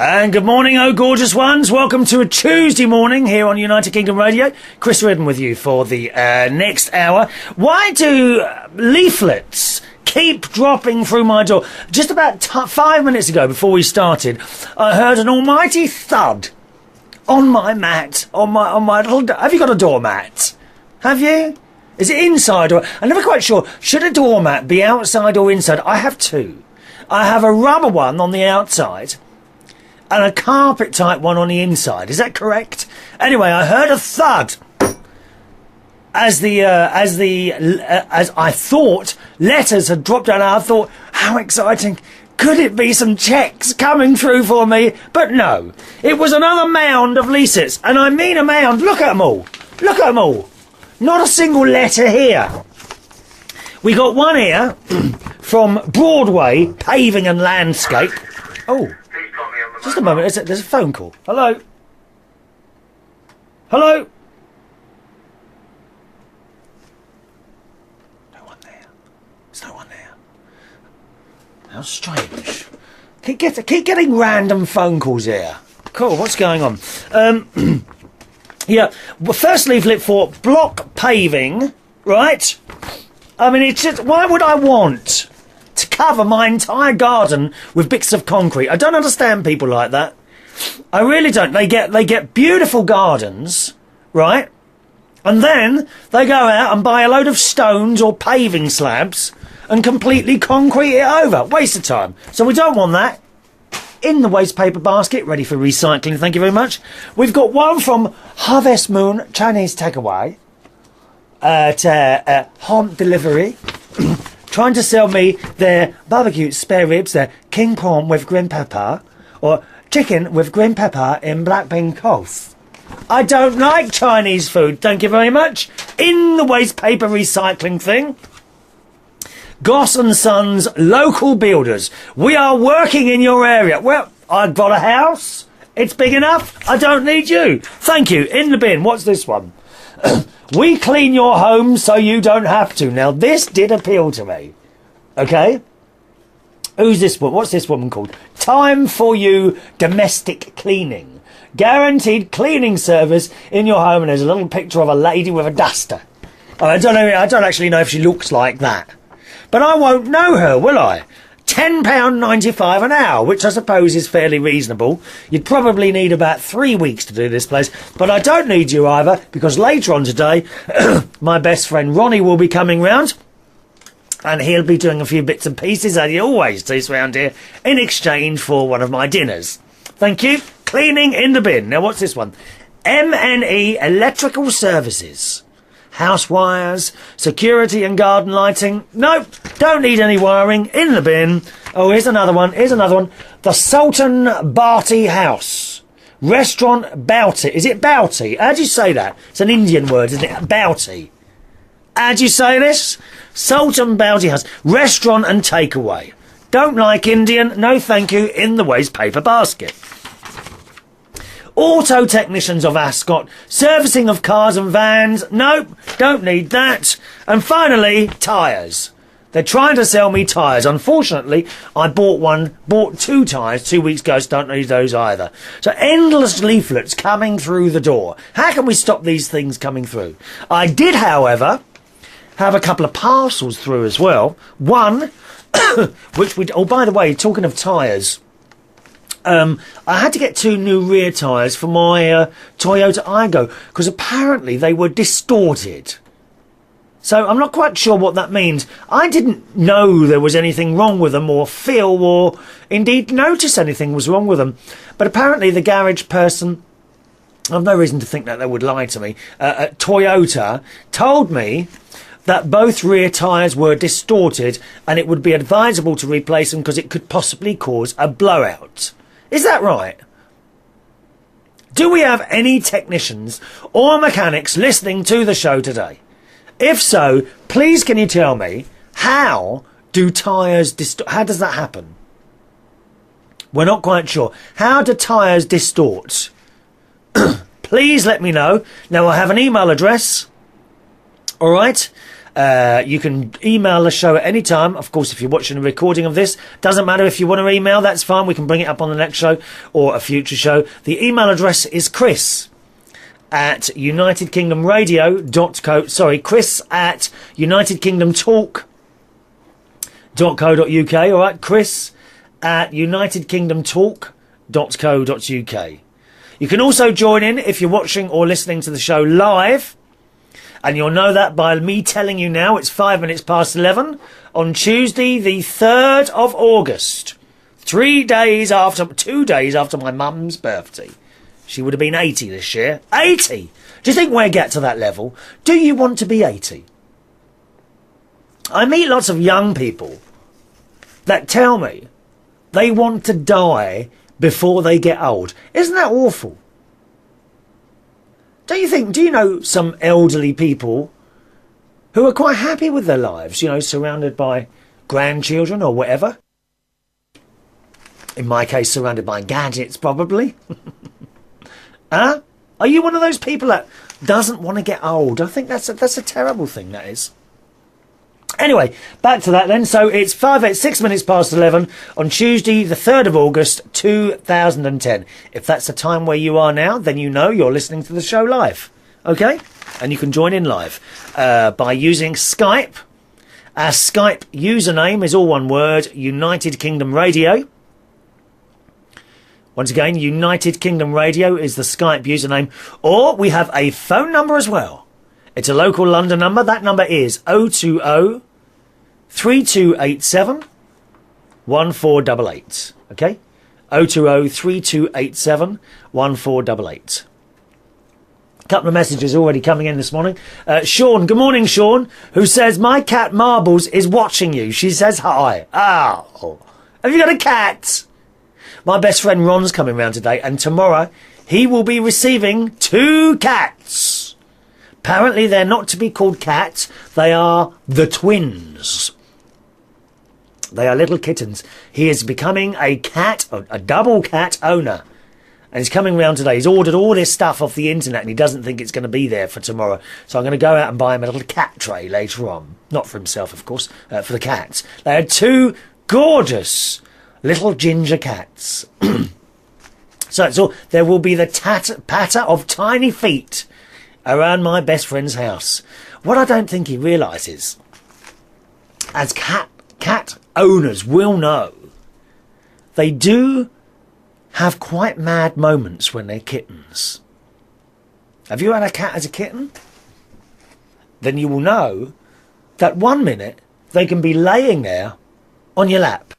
And good morning, oh gorgeous ones. Welcome to a Tuesday morning here on United Kingdom Radio. Chris Reardon with you for the next hour. Why do leaflets keep dropping through my door? Just about 5 minutes ago, before we started, I heard an almighty thud on my mat, on my little... Have you got a doormat? Have you? Is it inside or... I'm never quite sure. Should a doormat be outside or inside? I have two. I have a rubber one on the outside and a carpet type one on the inside. Is that correct? Anyway, I heard a thud as I thought letters had dropped down. I thought, how exciting. Could it be some checks coming through for me? But no. It was another mound of leases. And I mean a mound. Look at them all. Look at them all. Not a single letter here. We got one here from Broadway Paving and Landscape. Oh. Just a moment, there's a phone call. Hello? Hello? No one there. There's no one there. How strange. Keep getting random phone calls here. Cool, what's going on? Yeah, well, first leaflet for block paving, right? I mean, it's just, why would I want to cover my entire garden with bits of concrete? I don't understand people like that. I really don't. They get beautiful gardens, right? And then they go out and buy a load of stones or paving slabs and completely concrete it over. Waste of time. So we don't want that. In the waste paper basket, ready for recycling, thank you very much. We've got one from Harvest Moon Chinese Takeaway at home delivery. Trying to sell me their barbecue spare ribs, their king prawn with green pepper, or chicken with green pepper in black bean coleslaw. I don't like Chinese food, thank you very much. In the waste paper recycling thing, Goss and Sons Local Builders. We are working in your area. Well, I've got a house. It's big enough. I don't need you. Thank you. In the bin. What's this one? We clean your home so you don't have to. Now, this did appeal to me. Okay? Who's this one? What's this woman called? Time for You Domestic Cleaning. Guaranteed cleaning service in your home. And there's a little picture of a lady with a duster. I don't actually know if she looks like that. But I won't know her, will I? £10.95 an hour, which I suppose is fairly reasonable. You'd probably need about 3 weeks to do this place, but I don't need you either, because later on today, my best friend Ronnie will be coming round, and he'll be doing a few bits and pieces, as he always does round here, in exchange for one of my dinners. Thank you. Cleaning in the bin. Now, what's this one? M&E Electrical Services. House wires, security and garden lighting. Nope, don't need any wiring. In the bin. Oh, here's another one. Here's another one. The Sultan Bhatti House. Restaurant Bhatti. Is it Bhatti? How do you say that? It's an Indian word, isn't it? Bhatti. How do you say this? Sultan Bhatti House. Restaurant and takeaway. Don't like Indian. No thank you. In the waste paper basket. Auto technicians of Ascot, servicing of cars and vans. Nope, don't need that. And finally, tyres. They're trying to sell me tyres. Unfortunately, I bought two tyres 2 weeks ago, so don't need those either. So endless leaflets coming through the door. How can we stop these things coming through? I did, however, have a couple of parcels through as well. One, which we... Oh, by the way, talking of tyres... I had to get 2 new rear tyres for my Toyota Aygo, because apparently they were distorted. So I'm not quite sure what that means. I didn't know there was anything wrong with them, or feel, or indeed notice anything was wrong with them. But apparently the garage person, I've no reason to think that they would lie to me, at Toyota, told me that both rear tyres were distorted and it would be advisable to replace them because it could possibly cause a blowout. Is that right? Do we have any technicians or mechanics listening to the show today? If so, please can you tell me, how do tyres how does that happen? We're not quite sure. How do tyres distort? Please let me know. Now, I have an email address. All right. You can email the show at any time. Of course, if you're watching a recording of this, doesn't matter if you want to email, that's fine. We can bring it up on the next show or a future show. The email address is Chris at Chris at unitedkingdomtalk.co.uk. All right, Chris at unitedkingdomtalk.co.uk. You can also join in if you're watching or listening to the show live, and you'll know that by me telling you now. It's 5 minutes past 11 on Tuesday the 3rd of August, 2 days after my mum's birthday. She would have been 80 this year. 80! Do you think we'll get to that level? Do you want to be 80? I meet lots of young people that tell me they want to die before they get old. Isn't that awful? Do you know some elderly people who are quite happy with their lives, surrounded by grandchildren or whatever? In my case, surrounded by gadgets, probably. Huh? Are you one of those people that doesn't want to get old? I think that's a terrible thing, that is. Anyway, back to that then. So it's 6 minutes past 11 on Tuesday, the 3rd of August, 2010. If that's the time where you are now, then you know you're listening to the show live. Okay? And you can join in live by using Skype. Our Skype username is all one word, United Kingdom Radio. Once again, United Kingdom Radio is the Skype username. Or we have a phone number as well. It's a local London number. That number is 020 3287 1488. Okay? 020 3287 1488. A couple of messages already coming in this morning. Sean, good morning, Sean, who says, my cat Marbles is watching you. She says hi. Oh. Have you got a cat? My best friend Ron's coming round today, and tomorrow he will be receiving 2 cats. Apparently they're not to be called cats. They are the twins. They are little kittens. He is becoming a double cat owner. And he's coming round today. He's ordered all this stuff off the internet and he doesn't think it's going to be there for tomorrow. So I'm going to go out and buy him a little cat tray later on. Not for himself, of course, for the cats. They are 2 gorgeous little ginger cats. So there will be the patter of tiny feet around my best friend's house. What I don't think he realises, as cat owners will know, they do have quite mad moments when they're kittens. Have you had a cat as a kitten? Then you will know that one minute they can be laying there on your lap.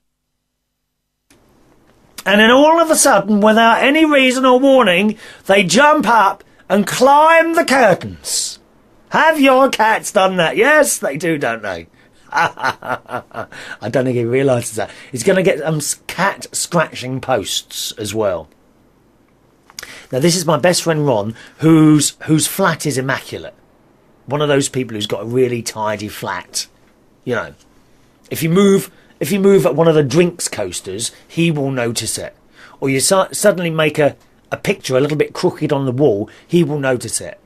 And then all of a sudden, without any reason or warning, they jump up and climb the curtains. Have your cats done that? Yes, they do, don't they? I don't think he realises that. He's going to get cat scratching posts as well. Now, this is my best friend Ron, whose flat is immaculate. One of those people who's got a really tidy flat. If you move at one of the drinks coasters, he will notice it. Or you suddenly make a picture a little bit crooked on the wall, he will notice it.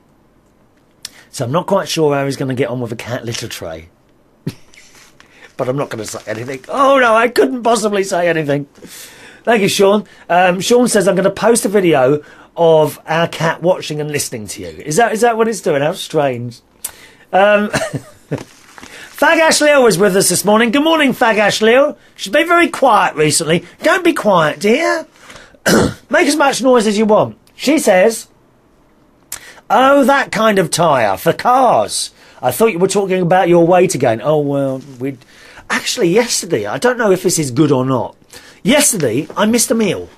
So I'm not quite sure how he's going to get on with a cat litter tray. But I'm not going to say anything. Oh no, I couldn't possibly say anything. Thank you, Sean. Sean says I'm going to post a video of our cat watching and listening to you. Is that what it's doing? How strange. Fag Ashley is with us this morning. Good morning, Fag Ashley. She's been very quiet recently. Don't be quiet, dear. Make as much noise as you want. She says, oh, that kind of tyre for cars. I thought you were talking about your weight again. Oh, well, actually, yesterday, I don't know if this is good or not. Yesterday, I missed a meal.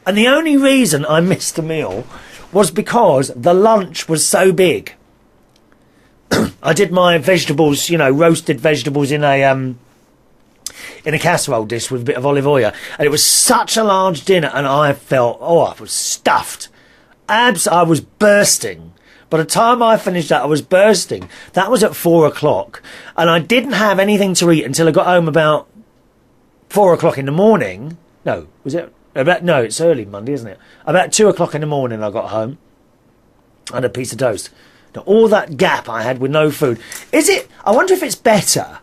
And the only reason I missed a meal was because the lunch was so big. I did my vegetables, roasted vegetables in a casserole dish with a bit of olive oil. And it was such a large dinner, and I felt, I was stuffed. I was bursting. By the time I finished that, I was bursting. That was at 4 o'clock. And I didn't have anything to eat until I got home about 4 o'clock in the morning. No, was it? No, it's early Monday, isn't it? About 2 o'clock in the morning I got home. I had a piece of toast. All that gap I had with no food. Is it... I wonder if it's better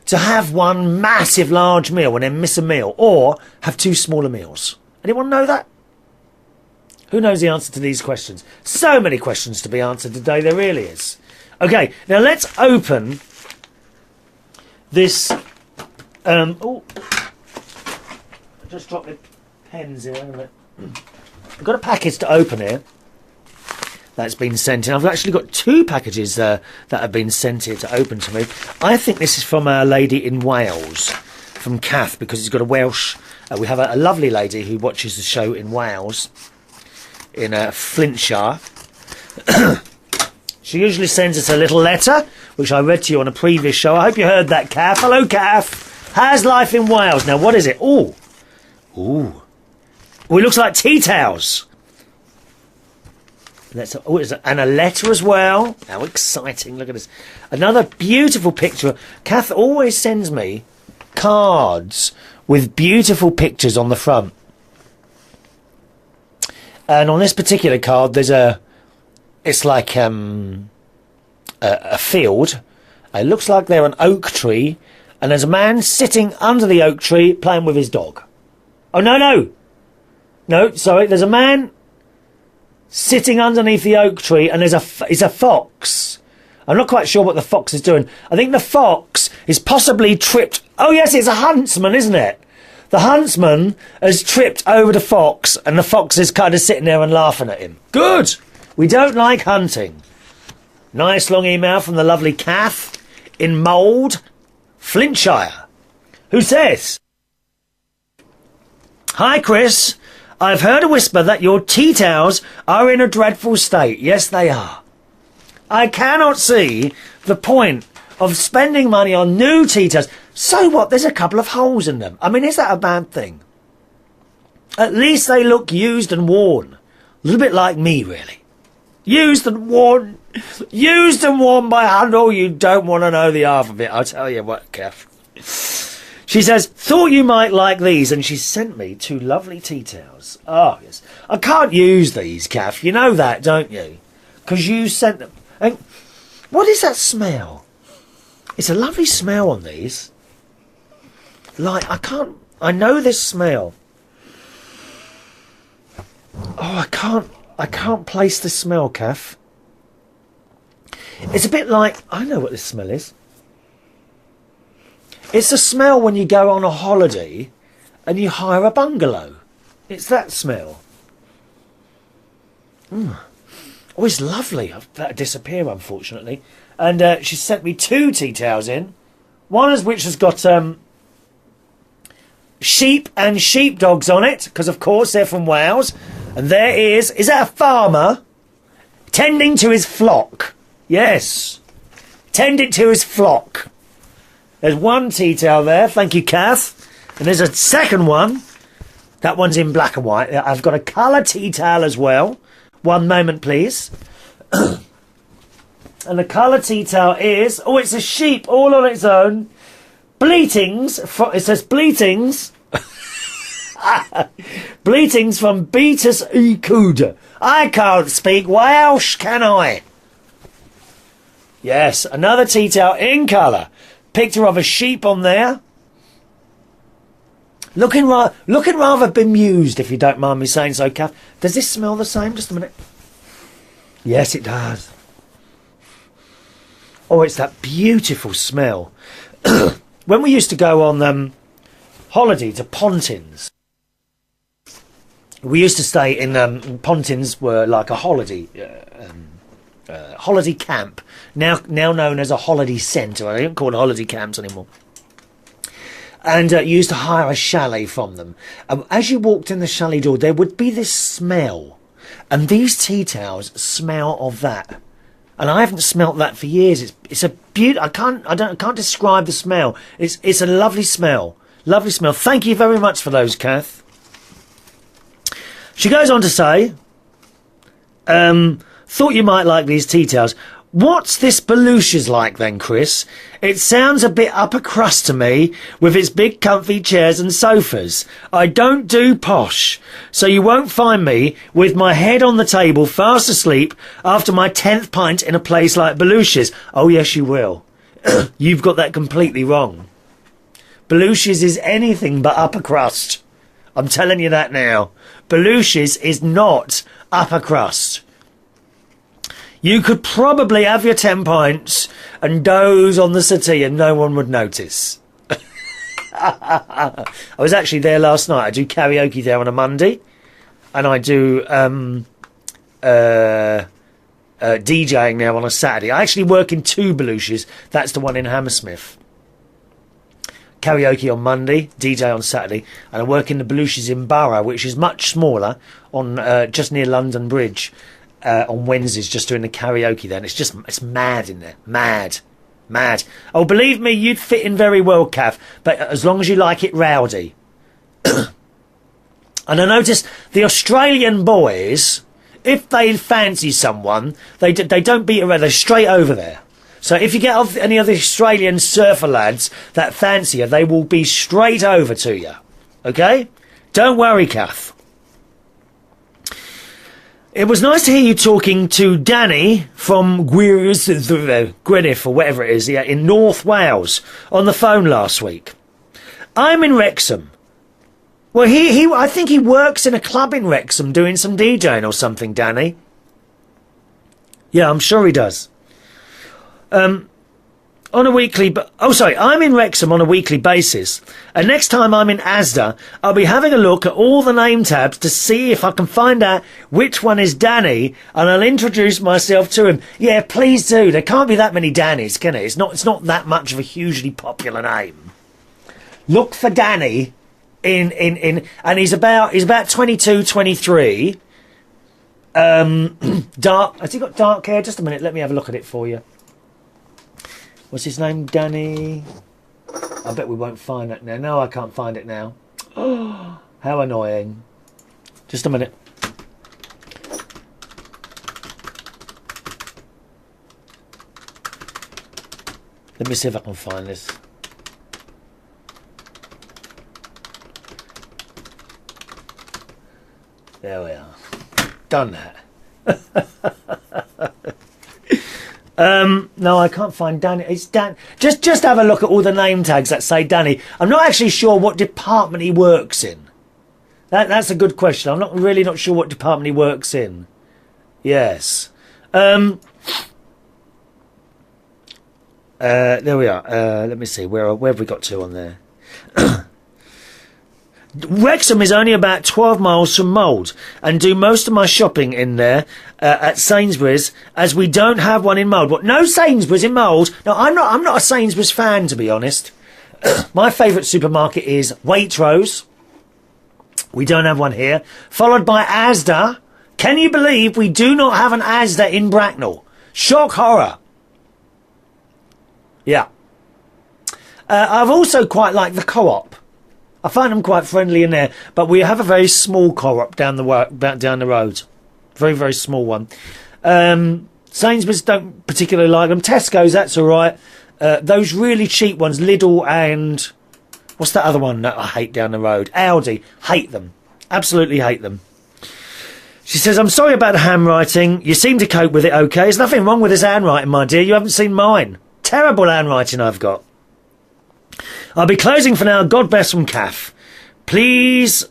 to have one massive large meal and then miss a meal, or have two smaller meals. Anyone know that? Who knows the answer to these questions? So many questions to be answered today, there really is. Okay, now let's open this... oh, I just dropped my pens here. Hang on a minute. I've got a package to open here that's been sent in. I've actually got two packages that have been sent here to open to me. I think this is from a lady in Wales, from Kath, because he's got a Welsh... we have a lovely lady who watches the show in Wales, in Flintshire. She usually sends us a little letter, which I read to you on a previous show. I hope you heard that, Kath. Hello, Kath. How's life in Wales? Now, what is it? Ooh. Ooh. Oh, it looks like tea towels. And a letter as well. How exciting. Look at this. Another beautiful picture. Kath always sends me cards with beautiful pictures on the front. And on this particular card, there's it's like a field. It looks like they're an oak tree, and there's a man sitting under the oak tree playing with his dog. Oh, no, sorry, there's a man sitting underneath the oak tree, and it's a fox. I'm not quite sure what the fox is doing. I think the fox is possibly tripped. Oh, yes, it's a huntsman, isn't it? The huntsman has tripped over the fox, and the fox is kind of sitting there and laughing at him. Good! We don't like hunting. Nice long email from the lovely Kath in Mould, Flintshire, who says, "Hi, Chris. I've heard a whisper that your tea towels are in a dreadful state." Yes, they are. I cannot see the point of spending money on new tea towels. So what? There's a couple of holes in them. I mean, is that a bad thing? At least they look used and worn. A little bit like me, really. Used and worn. Used and worn by hand. Oh, you don't want to know the half of it. I'll tell you what, Kath. She says, "Thought you might like these," and she sent me two lovely tea towels. Oh, yes. I can't use these, Kath. You know that, don't you? Because you sent them. And what is that smell? It's a lovely smell on these. Like, I know this smell. Oh, I can't place the smell, Kath. It's a bit like, I know what this smell is. It's a smell when you go on a holiday and you hire a bungalow. It's that smell. Oh, it's lovely. That'll disappear, unfortunately. And she sent me two tea towels in. One of which has got sheep and sheepdogs on it, because of course they're from Wales. And there is that a farmer tending to his flock? Yes, tending to his flock. There's one tea towel there, thank you, Kath. And there's a second one. That one's in black and white. I've got a colour tea towel as well. One moment, please. And the colour tea towel is... Oh, it's a sheep all on its own. Bleatings. It says bleatings. Bleatings from Beatus e Cuda. I can't speak Welsh, can I? Yes, another tea towel in colour. Picture of a sheep on there. Looking rather bemused, if you don't mind me saying so, Kath. Does this smell the same? Just a minute. Yes, it does. Oh, it's that beautiful smell. When we used to go on holiday to Pontins, we used to stay in Pontins were like a holiday holiday camp, now known as a holiday centre. I don't call it holiday camps anymore. And you used to hire a chalet from them. As you walked in the chalet door, there would be this smell, and these tea towels smell of that. And I haven't smelt that for years. It's a beautiful. I can't describe the smell. It's a lovely smell. Lovely smell. Thank you very much for those, Kath. She goes on to say, thought you might like these tea towels. What's this Belushes like then, Chris? It sounds a bit upper crust to me, with its big comfy chairs and sofas. I don't do posh, so you won't find me with my head on the table fast asleep after my 10th pint in a place like Belushes. Oh yes, you will. You've got that completely wrong. Belushes is anything but upper crust. I'm telling you that now. Belushes is not upper crust. You could probably have your 10 pints and doze on the settee and no one would notice. I was actually there last night. I do karaoke there on a Monday. And I do DJing now on a Saturday. I actually work in 2 Belushes. That's the one in Hammersmith. Karaoke on Monday, DJ on Saturday. And I work in the Belushes in Borough, which is much smaller, on just near London Bridge. On Wednesdays, just doing the karaoke then. It's mad in there. Mad. Oh, believe me, you'd fit in very well, Kath, but as long as you like it rowdy. And I noticed the Australian boys, if they fancy someone, they don't beat around, they're straight over there. So if you get any of the Australian surfer lads that fancy you, they will be straight over to you. Okay? Don't worry, Kath. It was nice to hear you talking to Danny from Gwynedd or whatever it is, in North Wales on the phone last week. I'm in Wrexham. Well, I think he works in a club in Wrexham doing some DJing or something, Danny. Yeah, I'm sure he does. On a weekly... I'm in Wrexham on a weekly basis. And next time I'm in Asda, I'll be having a look at all the name tabs to see if I can find out which one is Danny, and I'll introduce myself to him. Yeah, please do. There can't be that many Dannys, can it? It's not that much of a hugely popular name. Look for Danny and he's about 22, 23. Dark... Has he got dark hair? Just a minute, let me have a look at it for you. What's his name? Danny? I bet we won't find it now. No, I can't find it now. Oh, how annoying. Just a minute. Let me see if I can find this. There we are. Done that. No, I can't find Danny. It's Dan. Just have a look at all the name tags that say Danny. I'm not actually sure what department he works in. That's a good question. I'm not sure what department he works in. Yes. There we are. Let me see. Where have we got to on there? Wrexham is only about 12 miles from Mould, and do most of my shopping in there at Sainsbury's, as we don't have one in Mould. What? No Sainsbury's in Mould? No, I'm not a Sainsbury's fan, to be honest. My favourite supermarket is Waitrose. We don't have one here. Followed by Asda. Can you believe we do not have an Asda in Bracknell? Shock horror. Yeah. I've also quite liked the Co-op. I find them quite friendly in there, but we have a very small Co-op down the road. Very, very small one. Sainsbury's don't particularly like them. Tesco's, that's all right. Those really cheap ones, Lidl and... What's that other one that I hate down the road? Aldi. Hate them. Absolutely hate them. She says, I'm sorry about the handwriting. You seem to cope with it okay. There's nothing wrong with this handwriting, my dear. You haven't seen mine. Terrible handwriting I've got. I'll be closing for now. God bless from Kath. Please,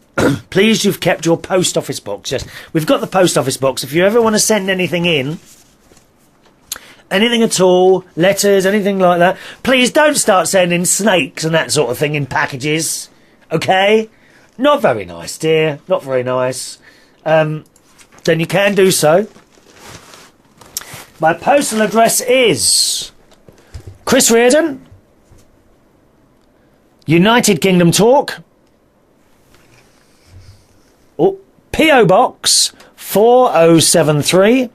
please, you've kept your post office box. Yes, we've got the post office box. If you ever want to send anything in, anything at all, letters, anything like that, please don't start sending snakes and that sort of thing in packages. Okay? Not very nice, dear. Not very nice. Then you can do so. My postal address is Chris Reardon, United Kingdom Talk. Oh, P.O. Box 4073.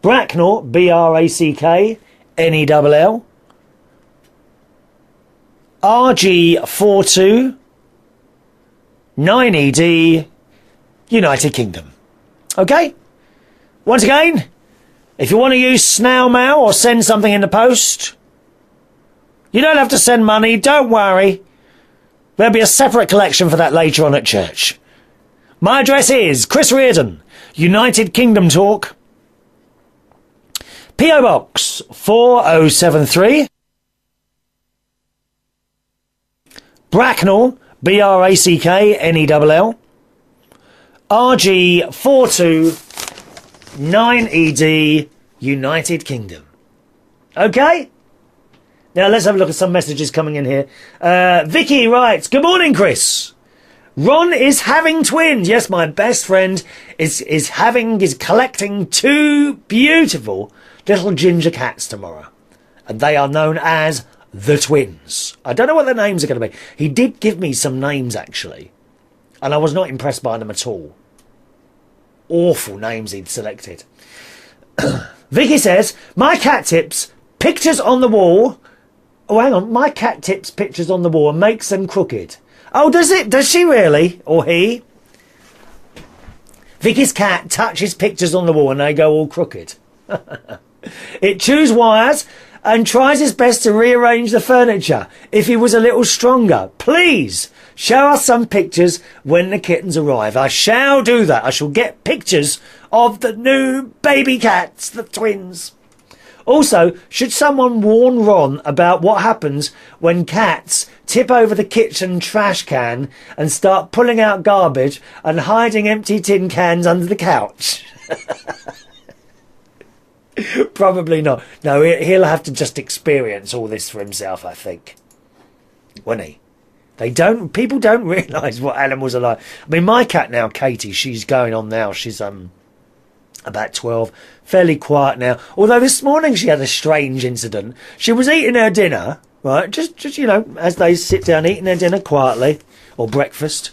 Bracknell, Bracknell, RG42 9ED, United Kingdom. Okay? Once again, If you want to use snail mail or send something in the post, you don't have to send money, don't worry. There'll be a separate collection for that later on at church. My address is Chris Reardon, United Kingdom Talk, P.O. Box 4073, Bracknell, Bracknell, RG429ED, United Kingdom. Okay? Now let's have a look at some messages coming in here. Vicky writes, good morning, Chris. Ron is having twins. Yes, my best friend is collecting 2 beautiful little ginger cats tomorrow. And they are known as the twins. I don't know what their names are going to be. He did give me some names, actually. And I was not impressed by them at all. Awful names he'd selected. Vicky says, my cat tips pictures on the wall. Oh, hang on. My cat tips pictures on the wall and makes them crooked. Oh, does it? Does she really? Or he? Vicky's cat touches pictures on the wall and they go all crooked. It chews wires and tries its best to rearrange the furniture. If he was a little stronger, please show us some pictures when the kittens arrive. I shall do that. I shall get pictures of the new baby cats, the twins. Also, should someone warn Ron about what happens when cats tip over the kitchen trash can and start pulling out garbage and hiding empty tin cans under the couch? Probably not. No, he'll have to just experience all this for himself, I think. Won't he? People don't realise what animals are like. I mean, my cat now, Katie, she's going on now. She's, about 12, fairly quiet now. Although this morning she had a strange incident. She was eating her dinner, right? Just you know, as they sit down eating their dinner quietly, or breakfast.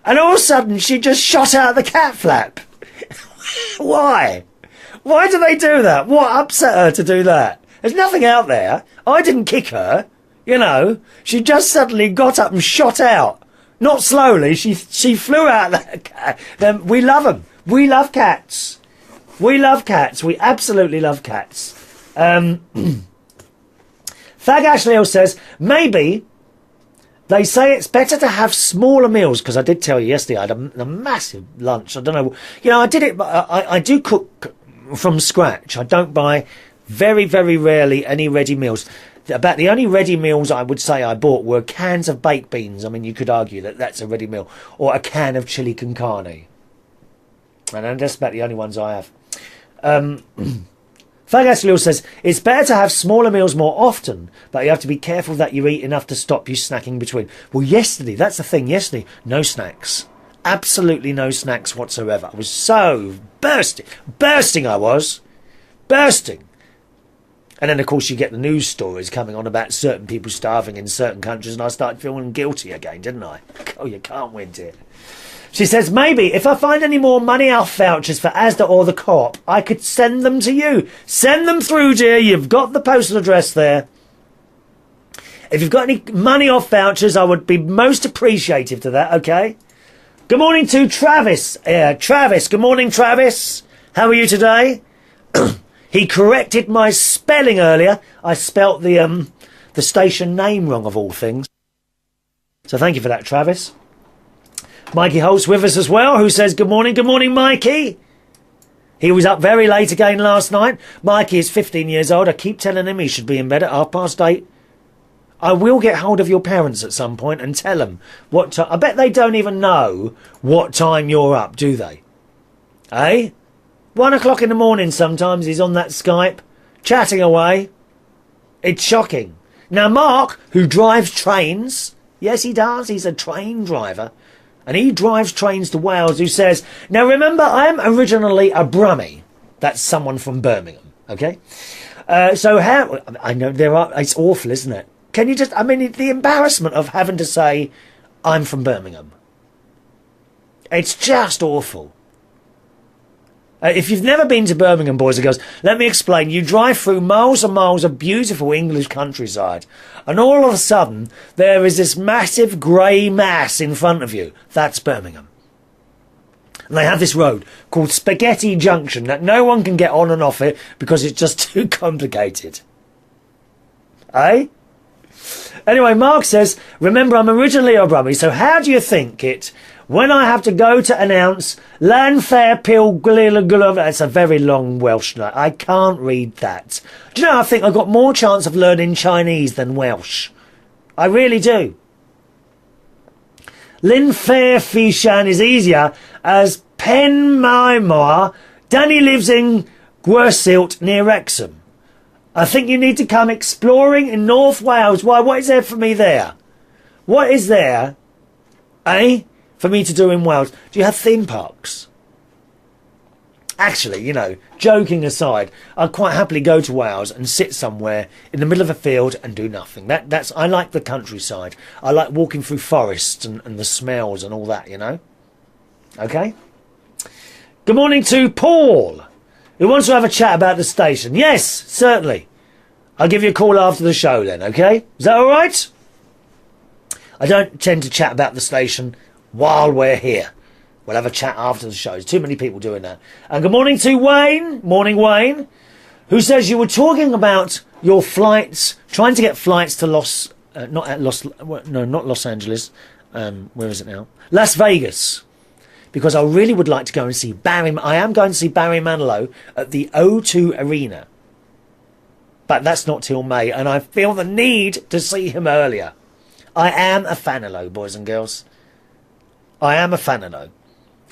And all of a sudden she just shot out the cat flap. Why? Why do they do that? What upset her to do that? There's nothing out there. I didn't kick her. You know, she just suddenly got up and shot out. Not slowly, she flew out that cat. Then we love them. We love cats. We love cats. We absolutely love cats. Fag Ashley says, maybe they say it's better to have smaller meals, because I did tell you yesterday I had a massive lunch. I don't know. You know, I did it, but I do cook from scratch. I don't buy very, very rarely any ready meals. About the only ready meals I would say I bought were cans of baked beans. I mean, you could argue that that's a ready meal. Or a can of chili con carne. And that's about the only ones I have. Fagasliel says, it's better to have smaller meals more often, but you have to be careful that you eat enough to stop you snacking between. Well, yesterday, that's the thing, yesterday, no snacks. Absolutely no snacks whatsoever. I was so bursting I was. Bursting. And then, of course, you get the news stories coming on about certain people starving in certain countries, and I started feeling guilty again, didn't I? Oh, you can't win, dear. She says, maybe if I find any more money off vouchers for Asda or the Co-op, I could send them to you. Send them through, dear. You've got the postal address there. If you've got any money off vouchers, I would be most appreciative to that, okay? Good morning to Travis. Travis, good morning, Travis. How are you today? He corrected my spelling earlier. I spelt the station name wrong, of all things. So thank you for that, Travis. Mikey Holt's with us as well, who says, good morning, Mikey. He was up very late again last night. Mikey is 15 years old. I keep telling him he should be in bed at 8:30. I will get hold of your parents at some point and tell them what time. I bet they don't even know what time you're up, do they? Eh? 1 o'clock in the morning sometimes he's on that Skype, chatting away. It's shocking. Now Mark, who drives trains, yes he does, he's a train driver, and he drives trains to Wales, who says, now remember, I am originally a Brummie. That's someone from Birmingham, okay? So how, I know it's awful, isn't it? Can you just, I mean, the embarrassment of having to say, I'm from Birmingham. It's just awful. If you've never been to Birmingham, boys and girls, let me explain. You drive through miles and miles of beautiful English countryside, and all of a sudden, there is this massive grey mass in front of you. That's Birmingham. And they have this road called Spaghetti Junction that no one can get on and off it because it's just too complicated. Eh? Anyway, Mark says, remember I'm originally a Brummie, so how do you think it when I have to go to announce Lanfair Pil Glilagulov? That's a very long Welsh name. I can't read that. Do you know, I think I've got more chance of learning Chinese than Welsh. I really do. Linfair Fishan is easier as Pen Maimoa. Danny lives in Gwersylt near Wrexham. I think you need to come exploring in North Wales. Why, what is there for me there? What is there, for me to do in Wales? Do you have theme parks? Actually, you know, joking aside, I'd quite happily go to Wales and sit somewhere in the middle of a field and do nothing. I like the countryside. I like walking through forests and the smells and all that, you know. Okay? Good morning to Paul, who wants to have a chat about the station. Yes, certainly. I'll give you a call after the show then, okay? Is that all right? I don't tend to chat about the station while we're here. We'll have a chat after the show. There's too many people doing that. And good morning to Wayne. Morning, Wayne. Who says you were talking about your flights, trying to get flights to not Los Angeles. Where is it now? Las Vegas. Because I really would like to go and see Barry. I am going to see Barry Manilow at the O2 Arena. But that's not till May. And I feel the need to see him earlier. I am a fanalo, boys and girls. I am a fanalo.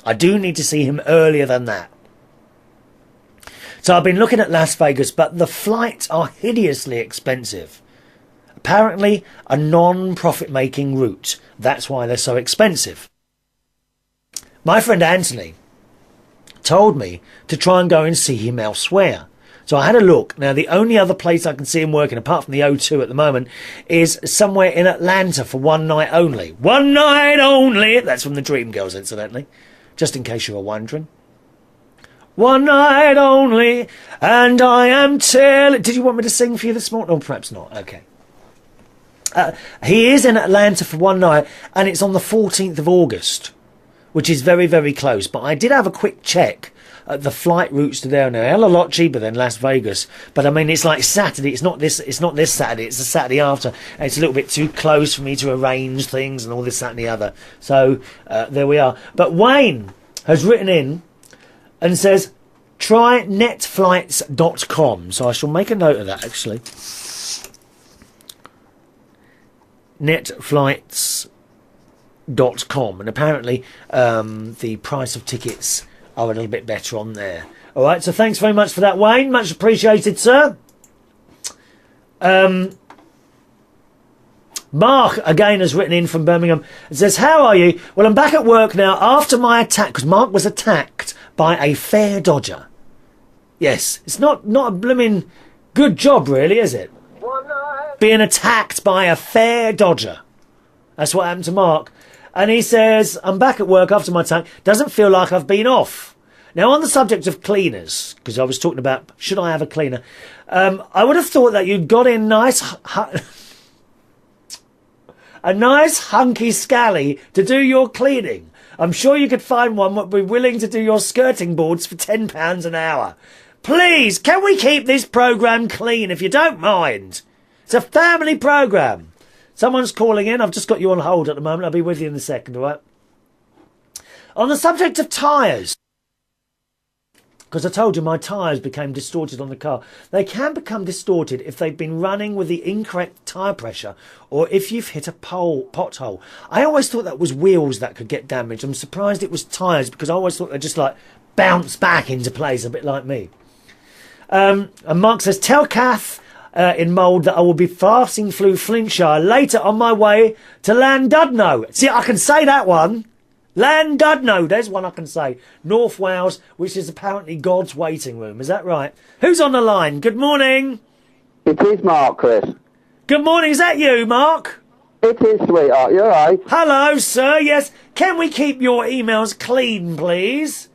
I do need to see him earlier than that. So I've been looking at Las Vegas, but the flights are hideously expensive. Apparently a non-profit making route. That's why they're so expensive. My friend Anthony told me to try and go and see him elsewhere. So I had a look. Now, the only other place I can see him working, apart from the O2 at the moment, is somewhere in Atlanta for one night only. One night only! That's from the Dreamgirls, incidentally. Just in case you were wondering. One night only, and I am telling... Did you want me to sing for you this morning? Or perhaps not. Okay. He is in Atlanta for one night, and it's on the 14th of August, which is very, very close. But I did have a quick check at the flight routes to there now. Hell, a lot cheaper than Las Vegas. But I mean, it's like Saturday. It's not this Saturday. It's the Saturday after. And it's a little bit too close for me to arrange things and all this, that and the other. So there we are. But Wayne has written in and says, try netflights.com. So I shall make a note of that, actually. Netflights.com. And apparently the price of tickets are a little bit better on there. All right, so thanks very much for that, Wayne. Much appreciated, sir. Mark, again, has written in from Birmingham and says, how are you? Well, I'm back at work now after my attack, because Mark was attacked by a fair dodger. Yes, it's not a blooming good job, really, is it? Being attacked by a fair dodger. That's what happened to Mark. And he says, I'm back at work after my attack. Doesn't feel like I've been off. Now, on the subject of cleaners, because I was talking about, should I have a cleaner? I would have thought that you'd got in a nice hunky scally to do your cleaning. I'm sure you could find one that would be willing to do your skirting boards for £10 an hour. Please, can we keep this programme clean, if you don't mind? It's a family programme. Someone's calling in. I've just got you on hold at the moment. I'll be with you in a second, all right? On the subject of tyres, because I told you my tyres became distorted on the car. They can become distorted if they've been running with the incorrect tyre pressure or if you've hit a pothole. I always thought that was wheels that could get damaged. I'm surprised it was tyres because I always thought they'd just like bounce back into place, a bit like me. And Mark says, tell Kath in Mould that I will be passing through Flintshire later on my way to Llandudno. See, I can say that one. Llandudno, there's one I can say. North Wales, which is apparently God's waiting room. Is that right? Who's on the line? Good morning. It is Mark, Chris. Good morning. Is that you, Mark? It is, sweetheart. You're right. Hello, sir. Yes. Can we keep your emails clean, please?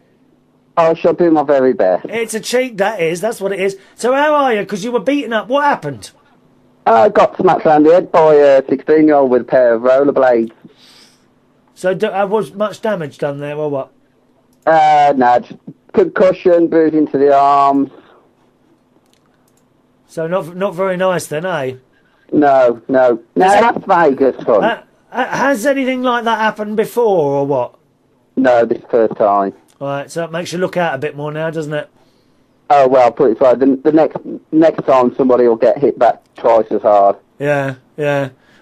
I shall do my very best. It's a cheat, that is. That's what it is. So how are you? Because you were beaten up. What happened? I got smacked around the head by a 16-year-old with a pair of rollerblades. So was much damage done there, or what? No, just concussion, bruising to the arms. So not very nice then, eh? No. Now Las Vegas, fun. Has anything like that happened before, or what? No, this first time. Right, so that makes you look out a bit more now, doesn't it? Oh, well, put it right. The next time somebody will get hit back twice as hard. Yeah.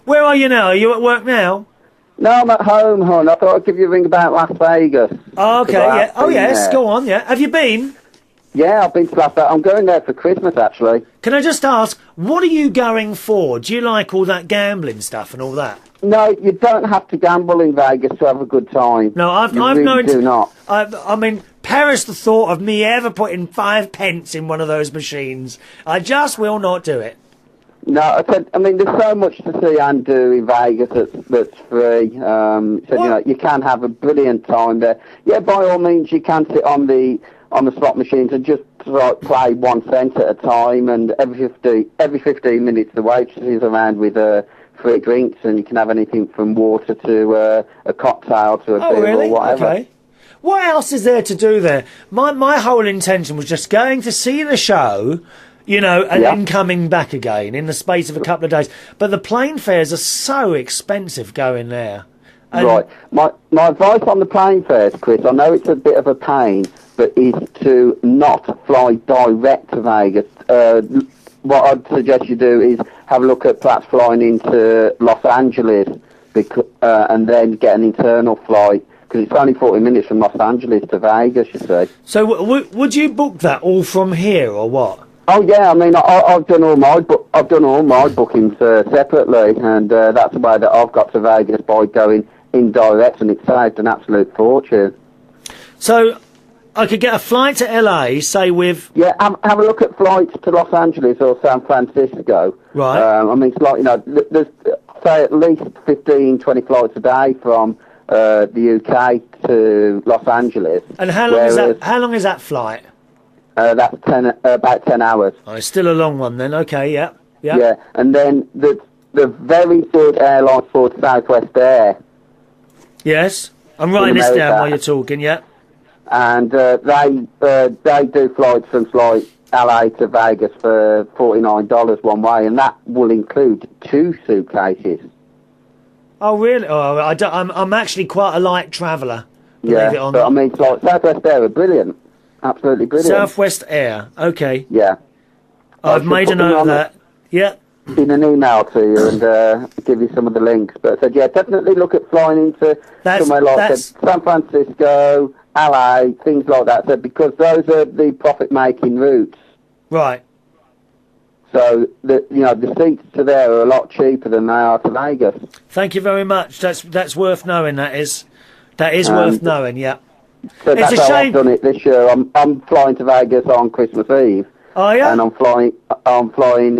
Where are you now? Are you at work now? No, I'm at home, hon. I thought I'd give you a ring about Las Vegas. Oh, okay, yeah. Oh, yes, go on, yeah. Have you been? Yeah, I've been to Las Vegas. I'm going there for Christmas, actually. Can I just ask, what are you going for? Do you like all that gambling stuff and all that? No, you don't have to gamble in Vegas to have a good time. No, I've really known... do not. I mean, perish the thought of me ever putting 5 pence in one of those machines. I just will not do it. No, I mean, there's so much to see and do in Vegas that's free. You can have a brilliant time there. Yeah, by all means, you can sit on the slot machines and just play 1 cent at a time. And every 15 minutes, the waitress is around with free drinks, and you can have anything from water to a cocktail to a beer or whatever. Okay. What else is there to do there? My whole intention was just going to see the show, and then coming back again in the space of a couple of days. But the plane fares are so expensive going there. Right. My advice on the plane fares, Chris, I know it's a bit of a pain, but is to not fly direct to Vegas. What I'd suggest you do is have a look at perhaps flying into Los Angeles and then get an internal flight, because it's only 40 minutes from Los Angeles to Vegas, you see. So would you book that all from here, or what? Oh yeah, I mean, I've done all my bookings separately, and that's the way that I've got to Vegas, by going indirect, and it saved an absolute fortune. So I could get a flight to LA, say with... Yeah, have a look at flights to Los Angeles or San Francisco. Right. I mean, it's like, there's, say, at least 15, 20 flights a day from the UK to Los Angeles. And how long is that flight? That's about 10 hours. Oh, it's still a long one then. Okay, yeah. Yeah, and then the very good airline for Southwest Air. Yes, I'm writing this down while you're talking, yeah. And they do flights from LA to Vegas for $49 one way, and that will include 2 suitcases. Oh, really? Oh, I'm actually quite a light traveller. Yeah, but I mean, Southwest Air are brilliant. Absolutely brilliant. Southwest Air, okay. Yeah. I've made a note of that. Yeah. In an email to you and give you some of the links. But I said, yeah, definitely look at flying into somewhere like San Francisco, LA, things like that. So, because those are the profit-making routes. Right. So, the seats to there are a lot cheaper than they are to Vegas. Thank you very much. That's worth knowing, that is. That is worth knowing, yeah. So it's that's how I've done it this year. I'm flying to Vegas on Christmas Eve. Oh yeah. And I'm flying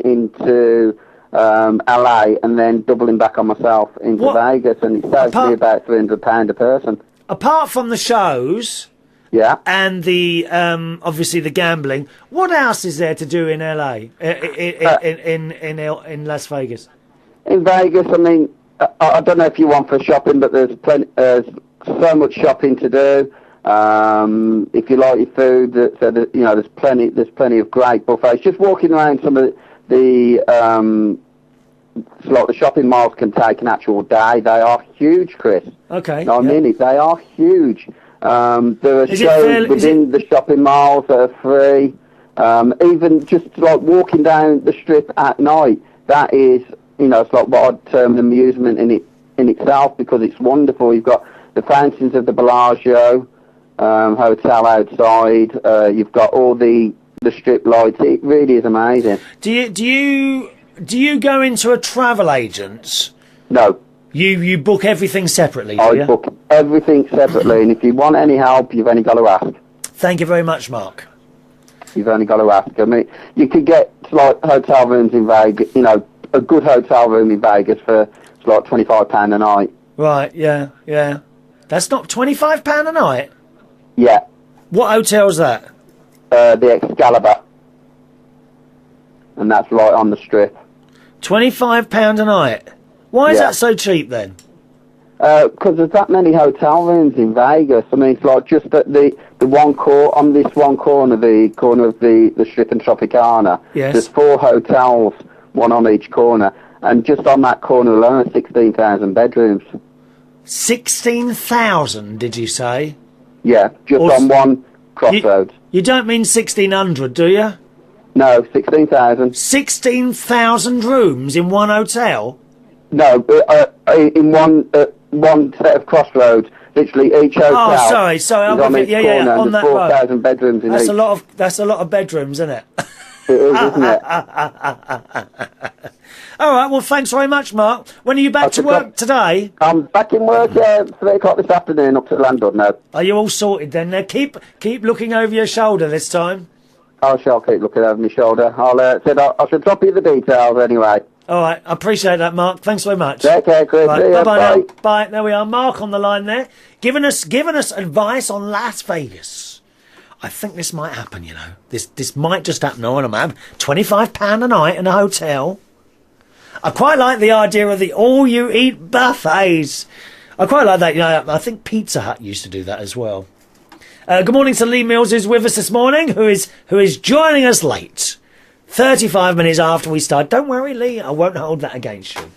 into LA and then doubling back on myself into Vegas, and it saves me about £300 a person. Apart from the shows, yeah, and the obviously the gambling, what else is there to do in LA? In Las Vegas? In Vegas, I mean, I don't know if you want for shopping, but there's so much shopping to do. If you like your food, there's plenty of great buffets. Just walking around some of the shopping malls can take an actual day. They are huge, Chris. Okay. I mean it. They are huge. There are shows within the shopping malls that are free. Even just like walking down the strip at night, that is, it's like what I'd term an amusement in itself, because it's wonderful. You've got the fountains of the Bellagio hotel outside. You've got all the strip lights. It really is amazing. Do you go into a travel agent's? No. You book everything separately, do you? I book everything separately, and if you want any help, you've only got to ask. Thank you very much, Mark. You've only got to ask. I mean, you could get hotel rooms in Vegas, a good hotel room in Vegas for £25 a night. Right, yeah. That's not £25 a night? Yeah. What hotel's that? The Excalibur. And that's right on the strip. £25 a night? Why is that so cheap then? because there's that many hotel rooms in Vegas. I mean, it's like just at the on this one corner, the corner of the Strip and Tropicana. Yes. There's 4 hotels, one on each corner, and just on that corner alone, 16,000 bedrooms. 16,000, did you say? Yeah, just on one crossroads. You don't mean 1,600, do you? No, 16,000. 16,000 rooms in one hotel? No, in one set of crossroads. Literally each hotel. Oh, sorry. On each corner, on that 4,000 bedrooms in each. That's a lot of bedrooms, isn't it? It is, isn't it? All right. Well, thanks very much, Mark. When are you back to work today? I'm back in work 3 o'clock this afternoon up to London now. Are you all sorted then? Now keep looking over your shoulder this time. I shall keep looking over my shoulder. I shall drop you the details anyway. All right, I appreciate that, Mark. Thanks very much. Take care, Chris. Right, See ya. bye-bye Bye. now. Bye. There we are, Mark on the line there, giving us advice on Las Vegas. I think this might happen, you know. This might just happen. I want to have £25 a night in a hotel. I quite like the idea of the all-you-eat buffets. I quite like that. You know, I think Pizza Hut used to do that as well. Good morning to Lee Mills, who's with us this morning, who is joining us late. 35 minutes after we start. Don't worry, Lee, I won't hold that against you.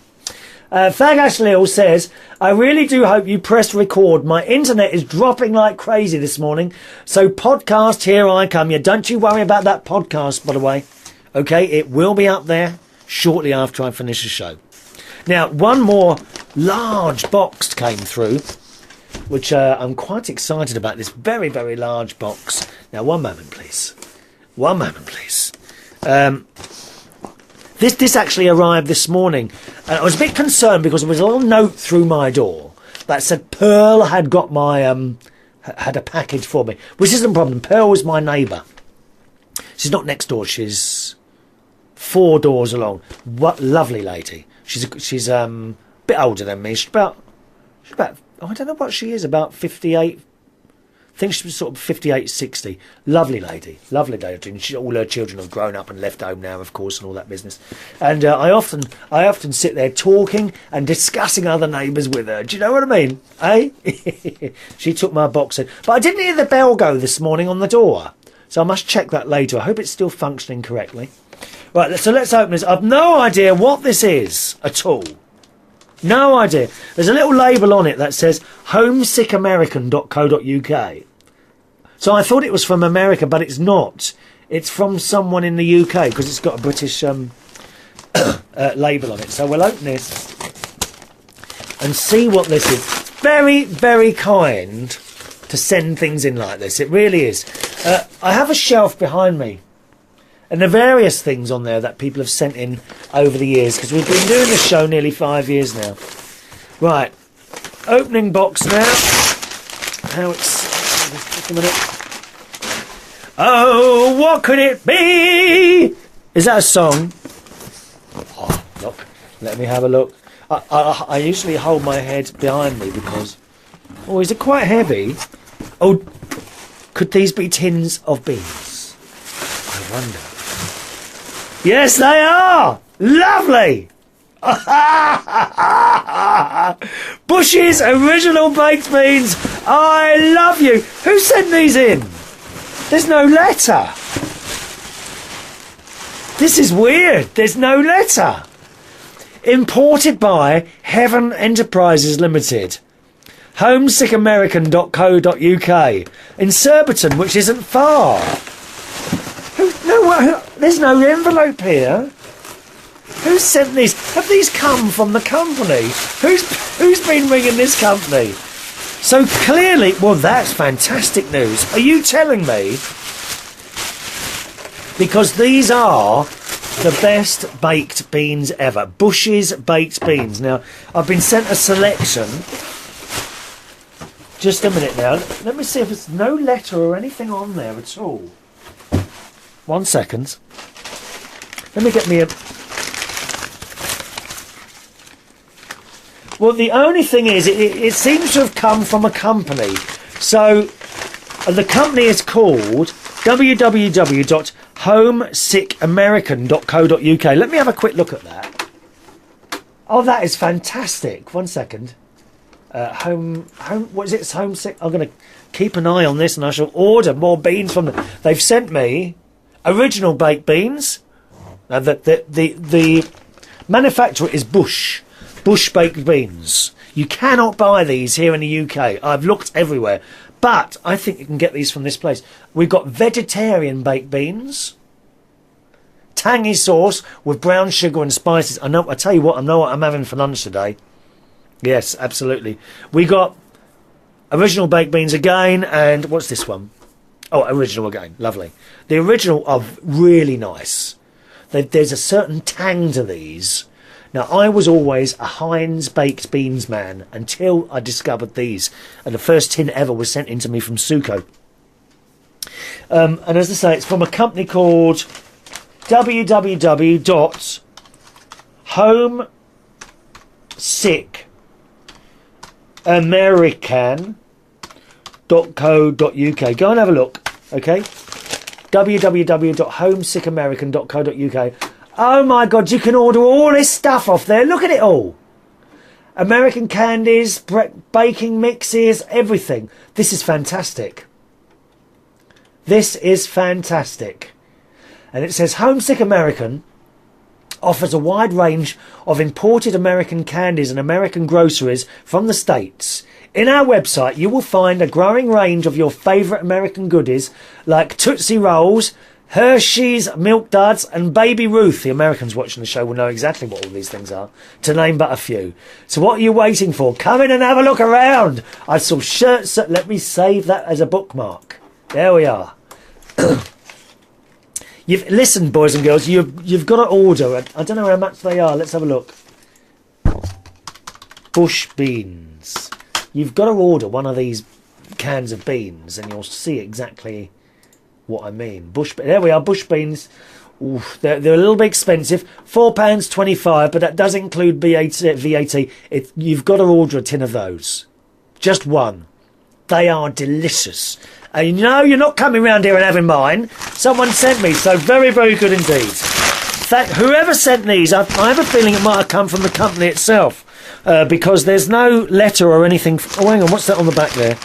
Fag Ashley says, I really do hope you press record. My internet is dropping like crazy this morning. So podcast, here I come. Yeah, don't you worry about that podcast, by the way. Okay, it will be up there shortly after I finish the show. Now, one more large box came through, which I'm quite excited about. This very, very large box. Now, one moment, please. One moment, please. This actually arrived this morning. I was a bit concerned because there was a little note through my door that said Pearl had got my had a package for me, which isn't a problem. Pearl was my neighbour. She's not next door. She's 4 doors along. What lovely lady. She's a bit older than me. She's about I don't know what she is, about 58. I think she's sort of 58, 60. Lovely lady. Lovely lady. All her children have grown up and left home now, of course, and all that business. And I often sit there talking and discussing other neighbours with her. Do you know what I mean? Eh? She took my box in. But I didn't hear the bell go this morning on the door. So I must check that later. I hope it's still functioning correctly. Right, so let's open this. I've no idea what this is at all. No idea. There's a little label on it that says homesickAmerican.co.uk. So I thought it was from America, but it's not. It's from someone in the UK because it's got a British label on it. So we'll open this and see what this is. It's very, very kind to send things in like this. It really is. I have a shelf behind me. And there are various things on there that people have sent in over the years, because we've been doing this show nearly 5 years now. Right, opening box now. How just a minute. Oh, what could it be? Is that a song? Oh, look, let me have a look. I usually hold my head behind me because... Oh, is it quite heavy? Oh, could these be tins of beans? I wonder. Yes, they are! Lovely! Bush's original baked beans. I love you. Who sent these in? There's no letter. This is weird. There's no letter. Imported by Heaven Enterprises Limited. HomesickAmerican.co.uk in Surbiton, which isn't far. There's no envelope here. Who sent these? Have these come from the company? Who's been ringing this company? So clearly, well, that's fantastic news. Are you telling me? Because these are the best baked beans ever. Bush's baked beans. Now, I've been sent a selection. Just a minute now. Let me see if there's no letter or anything on there at all. 1 second. Let me get me a... Well, the only thing is, it seems to have come from a company. So, the company is called www.homesickAmerican.co.uk. Let me have a quick look at that. Oh, that is fantastic. 1 second. What is it? It's homesick. I'm going to keep an eye on this, and I shall order more beans from them. They've sent me original baked beans. Now the manufacturer is Bush baked beans. You cannot buy these here in the UK. I've looked everywhere, but I think you can get these from this place. We've got vegetarian baked beans, tangy sauce with brown sugar and spices. I tell you what, I know what I'm having for lunch today. Yes, absolutely. We got original baked beans again, and what's this one? Oh, original again. Lovely. The original are really nice. There's a certain tang to these. Now, I was always a Heinz baked beans man until I discovered these. And the first tin ever was sent in to me from Suko. And as I say, it's from a company called www.homesickAmerican.co.uk. Go and have a look, okay? www.homesickAmerican.co.uk. Oh my God, you can order all this stuff off there. Look at it all. American candies, baking mixes, everything. This is fantastic. This is fantastic. And it says Homesick American offers a wide range of imported American candies and American groceries from the States. In our website, you will find a growing range of your favourite American goodies like Tootsie Rolls, Hershey's, Milk Duds and Baby Ruth. The Americans watching the show will know exactly what all these things are, to name but a few. So what are you waiting for? Come in and have a look around. I saw shirts. Let me save that as a bookmark. There we are. Listen, boys and girls, you've got to order. I don't know how much they are. Let's have a look. Bush beans. You've got to order one of these cans of beans, and you'll see exactly what I mean. There we are, bush beans. Oof, they're a little bit expensive. £4.25, but that does include VAT. You've got to order a tin of those. Just one. They are delicious. And you know you're not coming round here and having mine. Someone sent me, so very, very good indeed. Whoever sent these, I have a feeling it might have come from the company itself. Because there's no letter or anything. Oh, hang on, what's that on the back there?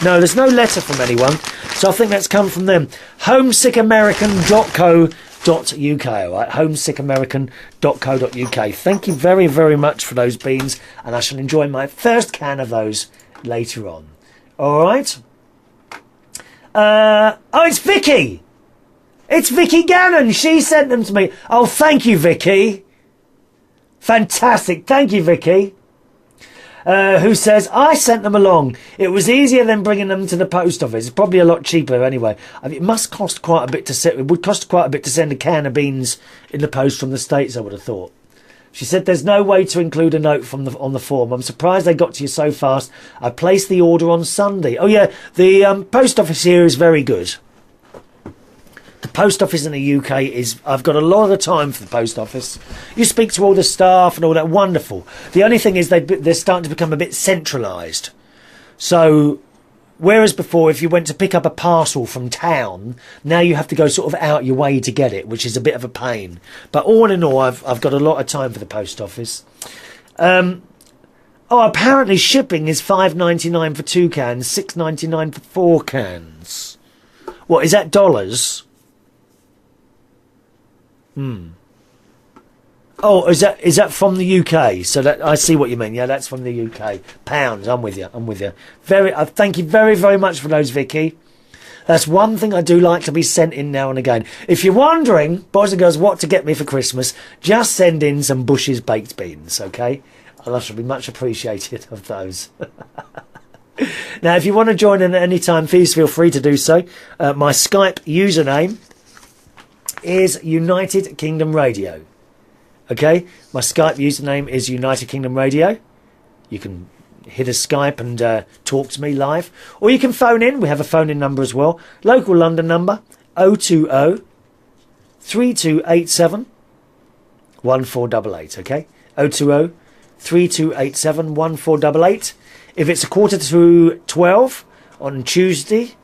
No, there's no letter from anyone. So I think that's come from them. homesickAmerican.co.uk. All right, homesickAmerican.co.uk. Thank you very, very much for those beans. And I shall enjoy my first can of those later on. All right. Oh, it's Vicky. It's Vicky Gannon. She sent them to me. Oh, thank you, Vicky. Fantastic. Thank you, Vicky. Who says, I sent them along. It was easier than bringing them to the post office. It's probably a lot cheaper anyway. It must cost quite a bit to send. It would cost quite a bit to send a can of beans in the post from the States, I would have thought. She said there's no way to include a note on the form. I'm surprised they got to you so fast. I placed the order on Sunday. Oh yeah, the post office here is very good. The post office in the UK I've got a lot of the time for the post office. You speak to all the staff and all that, wonderful. The only thing is they're starting to become a bit centralised. So, whereas before if you went to pick up a parcel from town, now you have to go sort of out your way to get it, which is a bit of a pain. But all in all, I've got a lot of time for the post office. Oh, apparently shipping is $5.99 for 2 cans, $6.99 for 4 cans. What, is that dollars? Oh, is that from the UK? So that I see what you mean. Yeah, that's from the UK. Pounds. I'm with you. Thank you very, very much for those, Vicky. That's one thing I do like to be sent in now and again. If you're wondering, boys and girls, what to get me for Christmas, just send in some Bush's baked beans, okay? I shall be much appreciated of those. Now, if you want to join in at any time, please feel free to do so. My Skype username is United Kingdom Radio. Okay, my Skype username is United Kingdom Radio. You can hit a Skype and talk to me live, or you can phone in. We have a phone-in number as well. Local London number 020 3287 1488. Okay, 020 3287 1488. If it's 11:45 on Tuesday,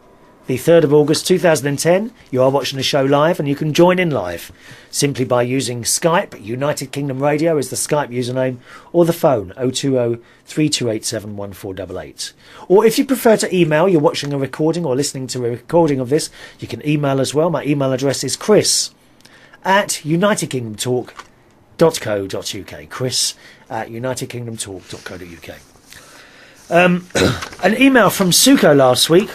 the 3rd of August 2010. You are watching the show live, and you can join in live simply by using Skype. United Kingdom Radio is the Skype username, or the phone 020 3287 1488. Or if you prefer to email, you're watching a recording or listening to a recording of this, you can email as well. My email address is chris@unitedkingdomtalk.co.uk. chris@unitedkingdomtalk.co.uk. An email from Suko last week,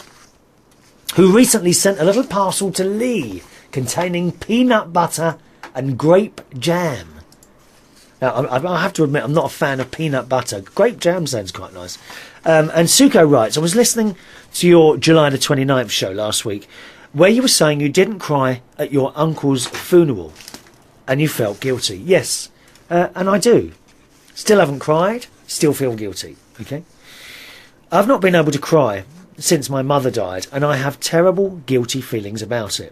who recently sent a little parcel to Lee containing peanut butter and grape jam. Now, I have to admit, I'm not a fan of peanut butter. Grape jam sounds quite nice. And Suko writes, I was listening to your July the 29th show last week, where you were saying you didn't cry at your uncle's funeral, and you felt guilty. Yes, and I do. Still haven't cried, still feel guilty, okay? I've not been able to cry since my mother died, and I have terrible guilty feelings about it.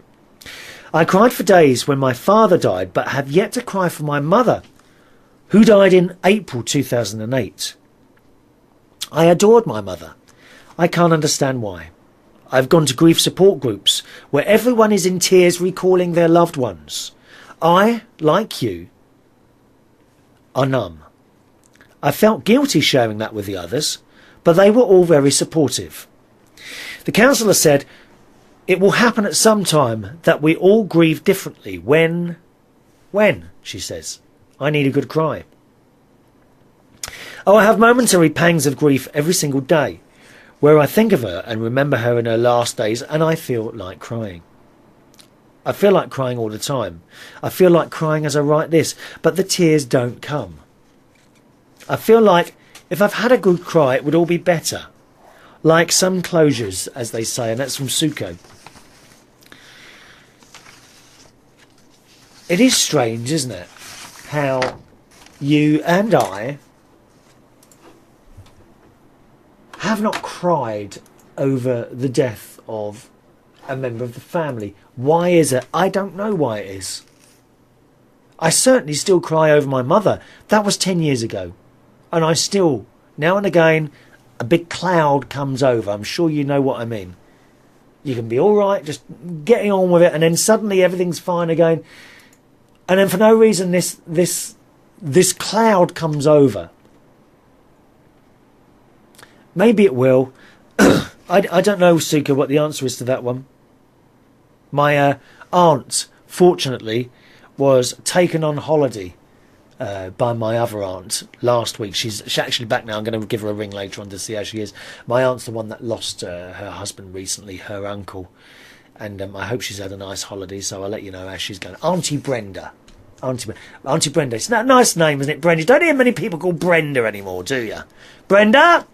I cried for days when my father died, but have yet to cry for my mother, who died in April 2008. I adored my mother. I can't understand why. I've gone to grief support groups where everyone is in tears recalling their loved ones. I, like you, are numb. I felt guilty sharing that with the others, but they were all very supportive. The counsellor said, it will happen at some time that we all grieve differently. When, she says. I need a good cry. Oh, I have momentary pangs of grief every single day, where I think of her and remember her in her last days, and I feel like crying. I feel like crying all the time. I feel like crying as I write this, but the tears don't come. I feel like if I've had a good cry, it would all be better. Like some closures, as they say, and that's from Suko. It is strange, isn't it, how you and I have not cried over the death of a member of the family. Why is it? I don't know why it is. I certainly still cry over my mother. That was 10 years ago. And I still, now and again, a big cloud comes over. I'm sure you know what I mean. You can be all right, just getting on with it, and then suddenly everything's fine again. And then for no reason, this cloud comes over. Maybe it will. I don't know, Suka, what the answer is to that one. My aunt, fortunately, was taken on holiday by my other aunt last week. She's actually back now. I'm going to give her a ring later on to see how she is. My aunt's the one that lost her husband recently, her uncle. And I hope she's had a nice holiday, so I'll let you know how she's going. Auntie Brenda. Auntie Brenda. It's not a nice name, isn't it, Brenda? You don't hear many people called Brenda anymore, do you? Brenda?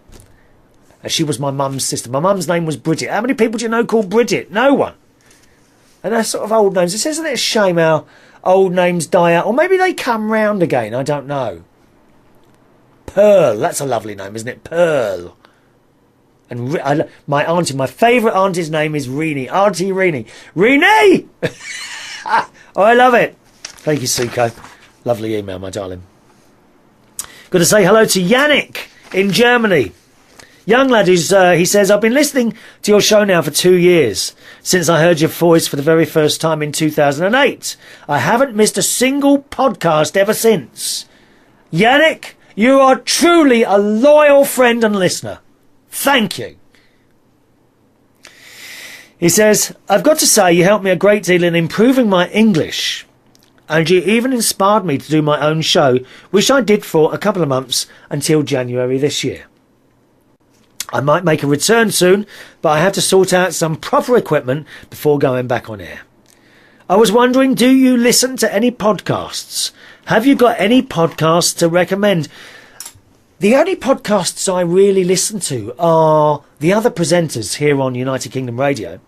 She was my mum's sister. My mum's name was Bridget. How many people do you know called Bridget? No one. And they're sort of old names. Isn't it a shame how old names die out? Or maybe they come round again. I don't know. Pearl. That's a lovely name, isn't it? Pearl. And my auntie, my favourite auntie's name is Reenie. Auntie Reenie. Reenie! Oh, I love it. Thank you, Suko. Lovely email, my darling. Got to say hello to Yannick in Germany. Young lad, he says, I've been listening to your show now for 2 years, since I heard your voice for the very first time in 2008. I haven't missed a single podcast ever since. Yannick, you are truly a loyal friend and listener. Thank you. He says, I've got to say you helped me a great deal in improving my English, and you even inspired me to do my own show, which I did for a couple of months until January this year. I might make a return soon, but I have to sort out some proper equipment before going back on air. I was wondering, do you listen to any podcasts? Have you got any podcasts to recommend? The only podcasts I really listen to are the other presenters here on United Kingdom Radio.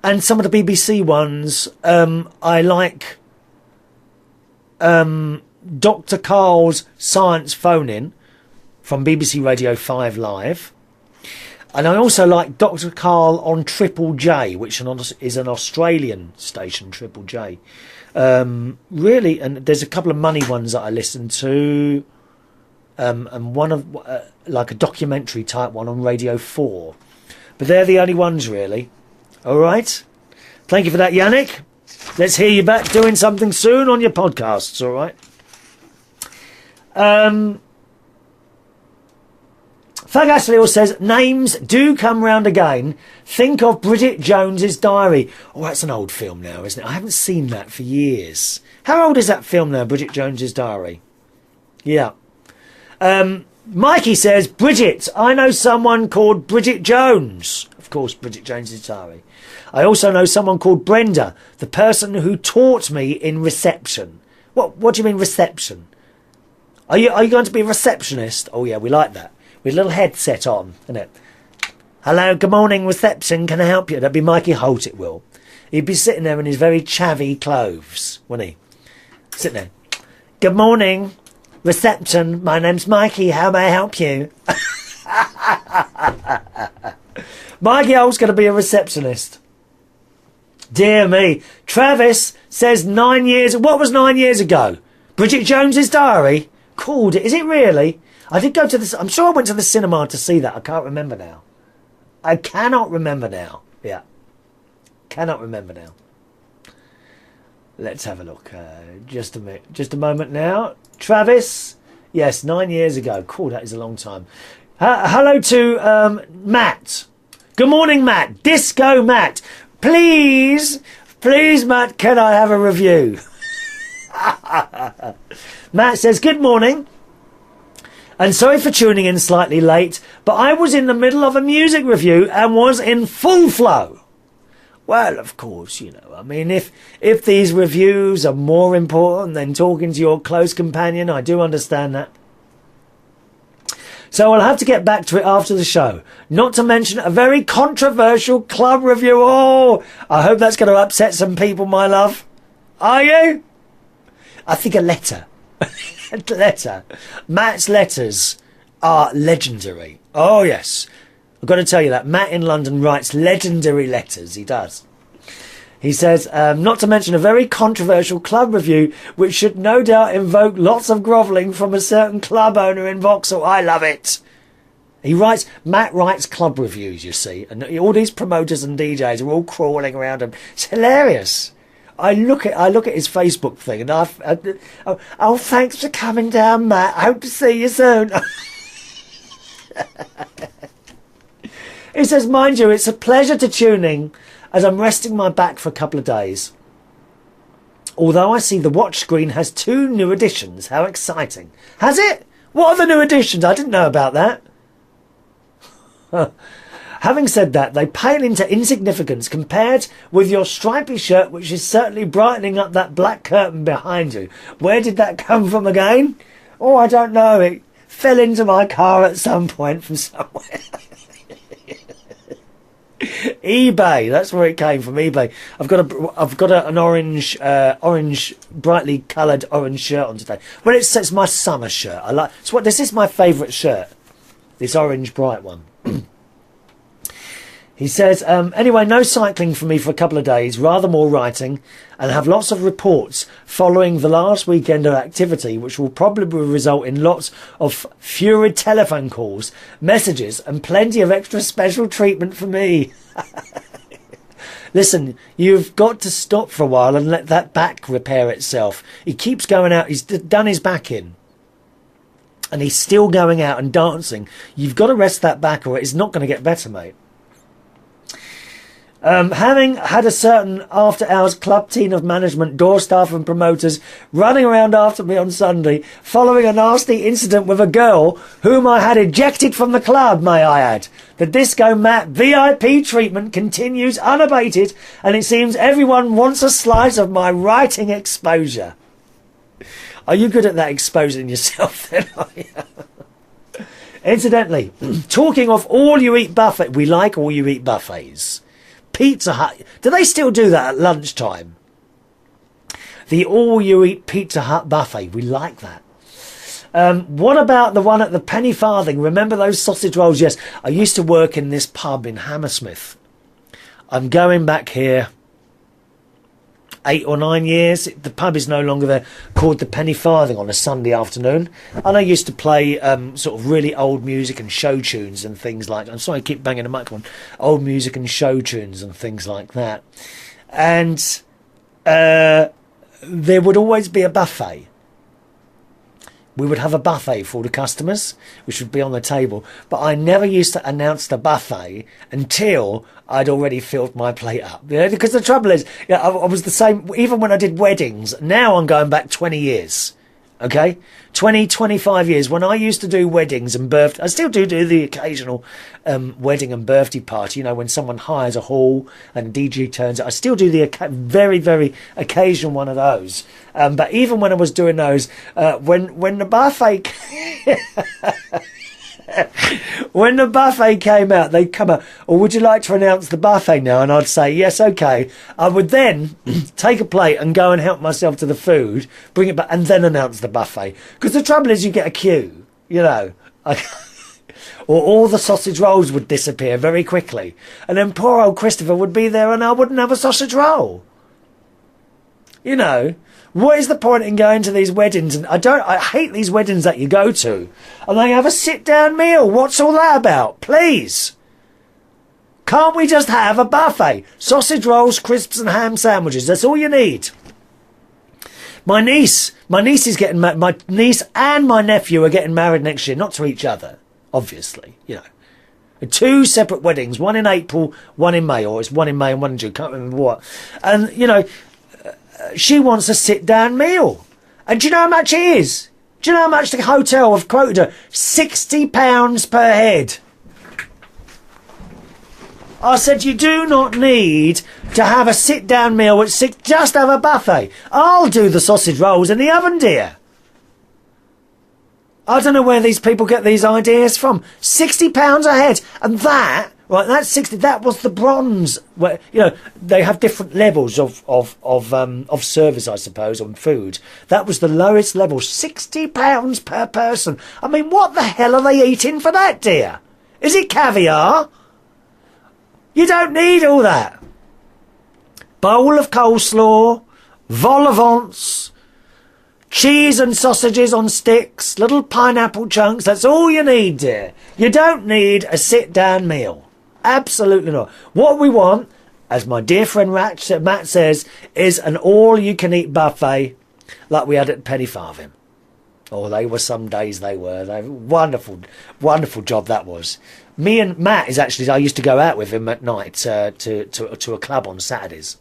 And some of the BBC ones. I like Dr. Carl's Science Phone-In from BBC Radio 5 Live. And I also like Dr. Carl on Triple J, which is an Australian station, Triple J. Really, and there's a couple of money ones that I listen to. And one of like a documentary type one on Radio 4. but they're the only ones, really. All right? Thank you for that, Yannick. Let's hear you back doing something soon on your podcasts, all right? Thug Ashley says, names do come round again. Think of Bridget Jones's Diary. Oh, that's an old film now, isn't it? I haven't seen that for years. How old is that film now, Bridget Jones's Diary? Yeah. Mikey says, Bridget, I know someone called Bridget Jones. Of course, Bridget Jones's Diary. I also know someone called Brenda, the person who taught me in reception. What do you mean reception? Are you going to be a receptionist? Oh, yeah, we like that. With a little headset on, isn't it? Hello, good morning, reception. Can I help you? That'd be Mikey Holt, it will. He'd be sitting there in his very chavvy clothes, wouldn't he? Sitting there. Good morning, reception. My name's Mikey. How may I help you? Mikey Holt's going to be a receptionist. Dear me. Travis says 9 years... What was 9 years ago? Bridget Jones's Diary? Called it. Is it really? I did go to the... I'm sure I went to the cinema to see that. I can't remember now. I cannot remember now. Yeah. Cannot remember now. Let's have a look. Just a minute. Just a moment now. Travis. Yes, 9 years ago. Cool, that is a long time. Hello to Matt. Good morning, Matt. Disco Matt. Please, Matt, can I have a review? Matt says, good morning. And sorry for tuning in slightly late, but I was in the middle of a music review and was in full flow. Well, of course, you know, I mean, if these reviews are more important than talking to your close companion, I do understand that. So I'll have to get back to it after the show. Not to mention a very controversial club review. Oh, I hope that's going to upset some people, my love. Are you? I think a letter. A letter. Matt's letters are legendary. Oh, yes. I've got to tell you that. Matt in London writes legendary letters. He does. He says, not to mention a very controversial club review, which should no doubt invoke lots of grovelling from a certain club owner in Vauxhall. I love it. Matt writes club reviews, you see, and all these promoters and DJs are all crawling around him. It's hilarious. I look at his Facebook thing, and oh, thanks for coming down, Matt. I hope to see you soon. He says, mind you, it's a pleasure to tune in as I'm resting my back for a couple of days. Although I see the watch screen has 2 new additions. How exciting. Has it? What are the new additions? I didn't know about that. Having said that, they pale into insignificance compared with your stripy shirt, which is certainly brightening up that black curtain behind you. Where did that come from again? Oh, I don't know. It fell into my car at some point from somewhere. eBay, that's where it came from. eBay. I've got an orange brightly coloured orange shirt on today. Well, it's my summer shirt. This is my favourite shirt, this orange bright one. He says, anyway, no cycling for me for a couple of days, rather more writing, and have lots of reports following the last weekend of activity, which will probably result in lots of furious telephone calls, messages, and plenty of extra special treatment for me. Listen, you've got to stop for a while and let that back repair itself. He keeps going out. He's done his back in. And he's still going out and dancing. You've got to rest that back or it's not going to get better, mate. Having had a certain after-hours club team of management, door staff and promoters running around after me on Sunday, following a nasty incident with a girl whom I had ejected from the club, may I add. The Disco Matt VIP treatment continues unabated, and it seems everyone wants a slice of my writing exposure. Are you good at that, exposing yourself then, are you? Incidentally, talking of all-you-eat buffet, we like all-you-eat buffets. Pizza Hut, do they still do that at lunchtime? The all-you-eat Pizza Hut buffet, we like that. What about the one at the Penny Farthing? Remember those sausage rolls? Yes, I used to work in this pub in Hammersmith. I'm going back here 8 or 9 years. The pub is no longer there, called the Penny Farthing on a Sunday afternoon. And I used to play sort of really old music and show tunes and things like that. I'm sorry I keep banging the microphone. Old music and show tunes and things like that. And there would always be a buffet. We would have a buffet for all the customers, which would be on the table. But I never used to announce the buffet until I'd already filled my plate up. You know, because the trouble is, you know, I was the same, even when I did weddings. Now I'm going back 20 years. Okay? 20, 25 years. When I used to do weddings and birthdays, I still do the occasional wedding and birthday party. You know, when someone hires a hall and DJ turns it. I still do the very, very occasional one of those. But even when I was doing those, when the buffet... when the buffet came out, they'd come out, or would you like to announce the buffet now? And I'd say, yes, okay. I would then take a plate and go and help myself to the food, bring it back, and then announce the buffet. Because the trouble is you get a queue, you know. Or all the sausage rolls would disappear very quickly. And then poor old Christopher would be there and I wouldn't have a sausage roll. You know. What is the point in going to these weddings? And I hate these weddings that you go to. And they have a sit-down meal. What's all that about? Please. Can't we just have a buffet? Sausage rolls, crisps and ham sandwiches. That's all you need. My niece is getting married. My niece and my nephew are getting married next year. Not to each other, obviously, you know. 2 separate weddings. One in April, one in May. Or it's one in May and one in June. Can't remember what. And, you know... she wants a sit-down meal. And do you know how much it is? Do you know how much the hotel have quoted her? £60 per head. I said, you do not need to have a sit-down meal at six. Just have a buffet. I'll do the sausage rolls in the oven, dear. I don't know where these people get these ideas from. £60 a head. And that... right, that's 60. That was the bronze. Where, you know, they have different levels of service, I suppose, on food. That was the lowest level, £60 per person. I mean, what the hell are they eating for that, dear? Is it caviar? You don't need all that. Bowl of coleslaw, vol au vents, cheese and sausages on sticks, little pineapple chunks. That's all you need, dear. You don't need a sit-down meal. Absolutely not. What we want, as my dear friend Matt says, is an all-you-can-eat buffet like we had at Penny Farthing. Oh, they were some days, they were. Wonderful, wonderful job that was. Me and Matt is actually, I used to go out with him at night to a club on Saturdays.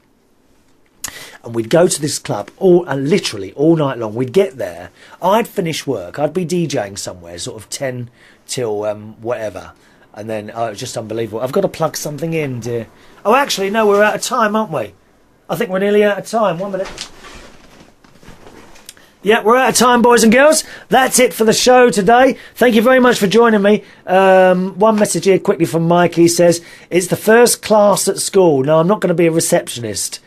And we'd go to this club literally all night long. We'd get there. I'd finish work. I'd be DJing somewhere, sort of 10 till whatever. And then, it was just unbelievable. I've got to plug something in, dear. Oh, actually, no, we're out of time, aren't we? I think we're nearly out of time. 1 minute. Yeah, we're out of time, boys and girls. That's it for the show today. Thank you very much for joining me. One message here quickly from Mike. He says, it's the first class at school. No, I'm not going to be a receptionist.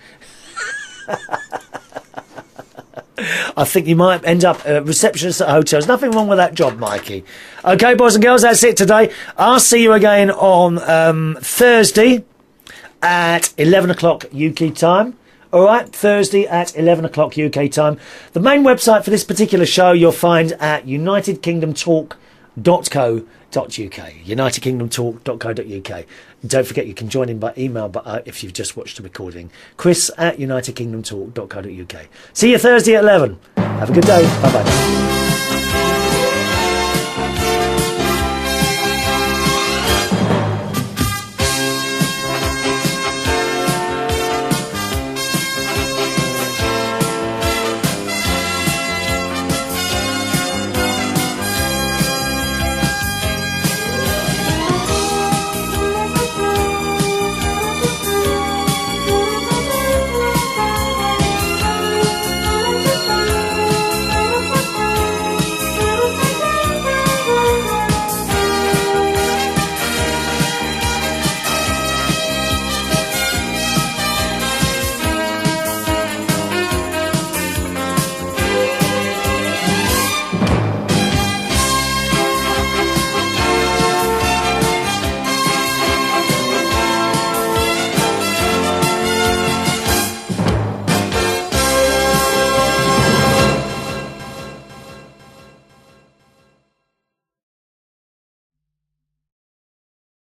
I think you might end up a receptionist at hotels. Nothing wrong with that job, Mikey. Okay, boys and girls, that's it today. I'll see you again on Thursday at 11 o'clock UK time. All right, Thursday at 11 o'clock UK time. The main website for this particular show you'll find at unitedkingdomtalk.co.uk. unitedkingdomtalk.co.uk. Don't forget you can join in by email if you've just watched the recording. Chris at unitedkingdomtalk.co.uk. See you Thursday at 11. Have a good day. Bye-bye.